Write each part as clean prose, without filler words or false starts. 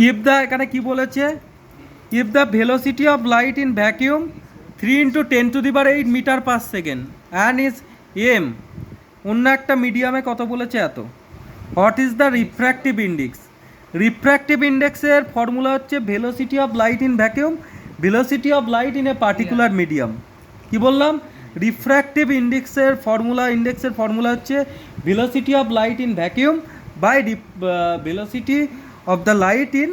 If the এখানে কি বলেছে, if the velocity of light in vacuum 3 × 10⁸ metre per second and is M, অন্য একটা মিডিয়ামে কত বলেছে এত। What is the refractive index? Refractive ইন্ডেক্সের ফর্মুলা হচ্ছে velocity of light in vacuum, velocity of light in a particular medium. কি বললাম? রিফ্র্যাক্টিভ ইন্ডেক্সের ফর্মুলা হচ্ছে velocity of light in vacuum by velocity of the light in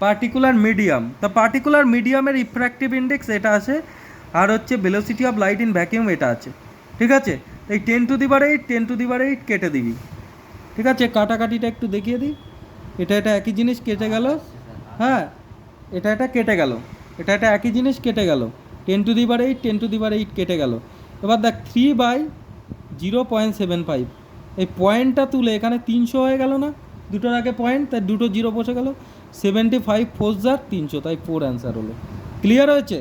particular medium. তো particular মিডিয়ামের refractive index এটা আছে, আর হচ্ছে velocity of light in vacuum এটা আছে। ঠিক আছে, এই 10⁸ কেটে দিবি। ঠিক আছে, কাটাকাটিটা একটু দেখিয়ে দিই। এটা একই জিনিস কেটে গেল, হ্যাঁ, এটা কেটে গেল, এটা একই জিনিস কেটে গেল, 10⁸ কেটে গেল। এবার দেখ 3/0.75, এই পয়েন্টটা তুলে এখানে 300 হয়ে গেল না, দুটোর আগে পয়েন্ট, তাই দুটো জিরো বসে গেল, 75 4 * 300, তাই 4 অ্যান্সার হলো। ক্লিয়ার হয়েছে?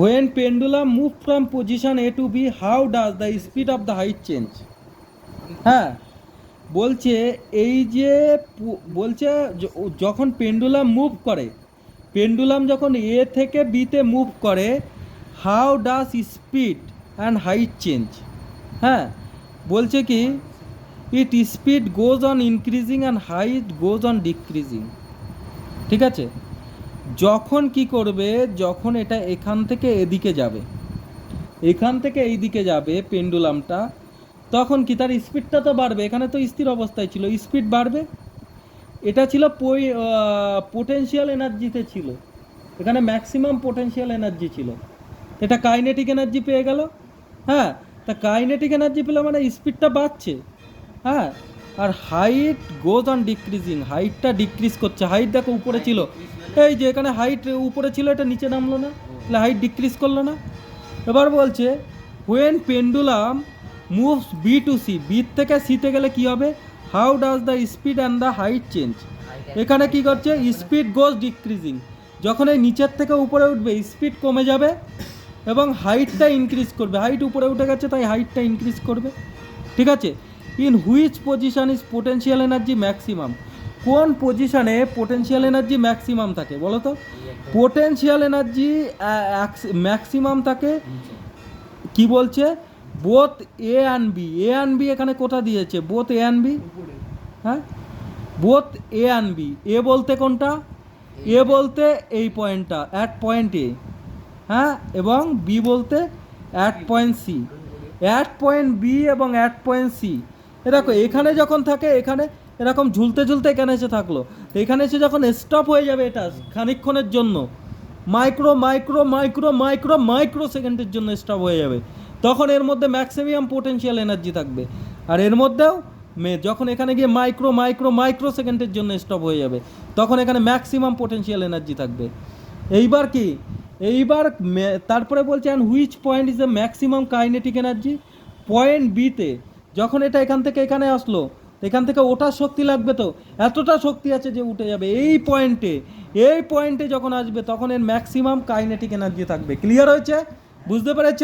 When pendulum move from position A to B, how does the speed of the height change? হ্যাঁ, বলছে এই যে বলছে যখন পেন্ডুলাম মুভ করে, পেন্ডুলাম যখন এ থেকে বিতে মুভ করে, how does speed and height change. হ্যাঁ, বলছে কি it speed goes on increasing and height goes on decreasing. ঠিক আছে, যখন কি করবে, যখন এটা এখান থেকে এদিকে যাবে, এখান থেকে এই দিকে যাবে পেন্ডুলামটা, তখন কি তার স্পিডটা তো বাড়বে, এখানে তো স্থির অবস্থায় ছিল, স্পিড বাড়বে। এটা ছিল পোটেনশিয়াল এনার্জিতে ছিল, এখানে ম্যাক্সিমাম পোটেনশিয়াল এনার্জি ছিল, এটা কাইনেটিক এনার্জি পেয়ে গেল। হ্যাঁ, তা কাইনেটিক এনার্জি পেলে মানে স্পিডটা বাড়ছে। হ্যাঁ, আর হাইট গোজ অন ডিক্রিজিং, হাইটটা ডিক্রিজ করছে। হাইট দেখো উপরে ছিল, এই যে এখানে হাইট উপরে ছিল, এটা নিচে নামলো না, তাহলে হাইট ডিক্রিজ করলো না। এবার বলছে when pendulum moves B to C, B থেকে সিতে গেলে কি হবে, how does the speed and the height change. এখানে কি করছে, স্পিড গোজ ডিক্রিজিং, যখন এই নিচের থেকে উপরে উঠবে স্পিড কমে যাবে এবং হাইটটা ইনক্রিজ করবে, হাইট উপরে উঠে গেছে তাই হাইটটা ইনক্রিজ করবে। ঠিক আছে, in which position is potential energy maximum, কোন পজিশনে পোটেনশিয়াল এনার্জি ম্যাক্সিমাম থাকে বলো তো? পোটেনশিয়াল এনার্জি ম্যাক্সিমাম থাকে, কি বলছে, both A and B. A and B এখানে কোথা দিয়েছে, বোথ এ অ্যান্ড বি। হ্যাঁ, both A and B. A বলতে কোনটা, এ বলতে এই পয়েন্টটা অ্যাট পয়েন্ট এ, হ্যাঁ, এবং বি বলতে at point C. At point B এবং অ্যাট পয়েন্ট সি, দেখো এখানে যখন থাকে, এখানে এরকম ঝুলতে ঝুলতে এখানে এসে থাকলো, তো এখানে এসে যখন স্টপ হয়ে যাবে এটা খানিকক্ষণের জন্য, micro micro micro micro micro সেকেন্ডের জন্য স্টপ হয়ে যাবে, তখন এর মধ্যে ম্যাক্সিমাম পোটেনশিয়াল এনার্জি থাকবে। আর এর মধ্যেও যখন এখানে গিয়ে মাইক্রো মাইক্রো মাইক্রো সেকেন্ডের জন্য স্টপ হয়ে যাবে, তখন এখানে ম্যাক্সিমাম পোটেনশিয়াল এনার্জি থাকবে। এইবার কি, এইবার তারপরে বলছে and which point is the maximum kinetic energy, point বিতে যখন এটা এখান থেকে এখানে আসলো, এখান থেকে ওঠার শক্তি লাগবে, তো এতটা শক্তি আছে যে উঠে যাবে। এই পয়েন্টে যখন আসবে তখন এর ম্যাক্সিমাম কাইনেটিক এনার্জি থাকবে। ক্লিয়ার হয়েছে? বুঝতে পেরেছ?